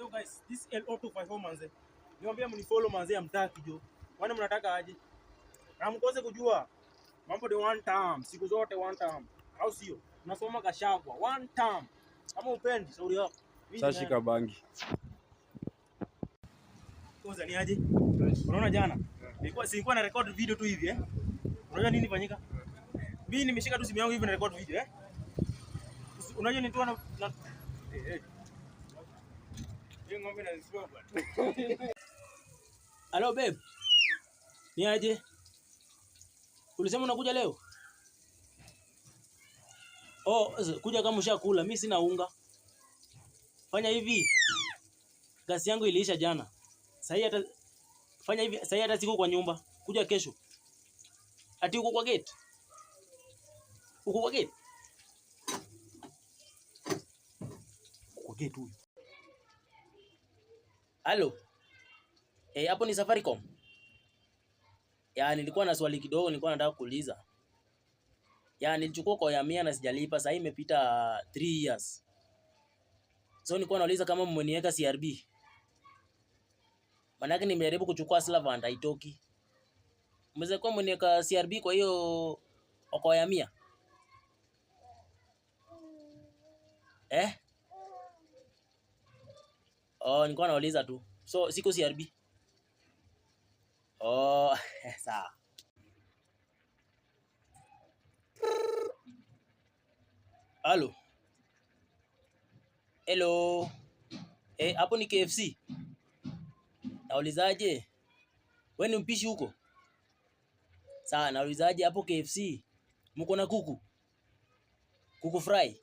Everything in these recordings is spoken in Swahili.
Hello guys, this is LO254 manze. Niwaambia mnifollow manze amtaki jo. Kwani mnataka aje? Na mkose kujua mambo ni one time, siku zote one time. Au sio? Tunasoma kashagwa one time. Kama upendi shauri yako. Sasa shika bangi. Koza ni aje? Unaona jana? Nilikuwa na record video tu hivi Unajua nini fanyika? Mimi nimeshika tu simu yangu hivi na record video Unajua nitoa na ngombe na zisiwa bwana. Hello babe. Ni aje? Ulisema unakuja leo? Oh, kuja kama ushakula. Mimi sina unga. Fanya hivi. Gasi yangu iliisha jana. Sasa hata siko kwa nyumba. Kuja kesho. Ati uko kwa gate? Uko kwa gate? Uko gate huyu. Halo. Hapo ni Safaricom. Nilikuwa na swali kidogo nilikuwa nataka kuuliza. Nilichukua kwa ya 100 na sijalipa, sasa imepita 3 years. So nilikuwa nauliza kama mmeniweka CRB. Manake nimejaribu kuchukua Slavand haitoki. Mweze kwa mmeniweka CRB kwa hiyo kwa ya 100. Nilikuwa nauliza tu. So siko CRB. Sawa. Halo. Hello. Hapo ni KFC. Naulizaje? Wewe ni mpishi huko? Sawa, naulizaje hapo KFC? Mko na kuku? Kuku fry?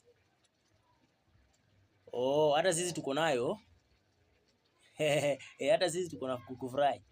Hata sisi tuko nayo. Hata sisi tuko na kuku fry.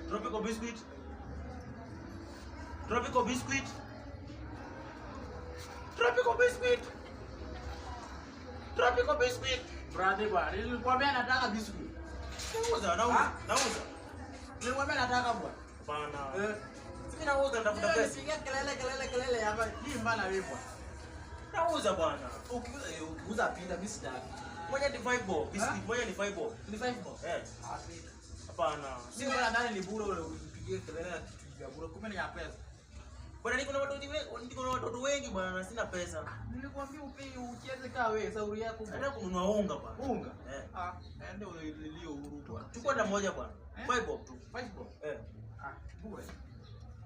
Tropical biscuit. Tropical biscuit. Tropical biscuit. Tropical biscuit. Brother bwana, nilikwambia nataka biscuit. Nauza. Nilikwambia nataka bwana. Bana. Sisi nauza ndafuta pesa. Sikia kelele hapa. Hii mbana wewe bwana. Nauza bwana. Ukiuza pinda mimi sitaki. Moja ni 5 bob, biscuit moja ni 5 bob. Ni 5 bob. Hapana. Mimi bwana ndani ni bure ule ukipigie kelele na kitu ya bure. Kumbe ni ya pesa. Bwana niko na watoto wengi bwana na sina pesa. Nilikwambia ucheze kaa wewe, sauri yako. Nataka kununua unga bwana. Unga? Ende ulilio huru bwana. Chukua na moja bwana. 5 bob tu. 5 bob. Bure.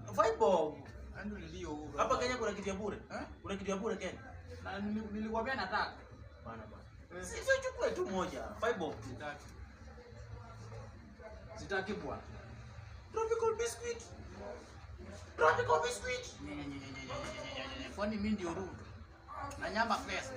5 bob. Ende ulilio huru. Hapa Kenya kuna kitu ya bure? Kuna kitu ya bure Kenya? Na nilikwambia nataka. Bwana. Sisi chukua tu moja. 5 bob tu. Sitaki bwana. Tropical biscuit. Tropical biscuit. Kwani mimi ndio rude. Na nyama pesa.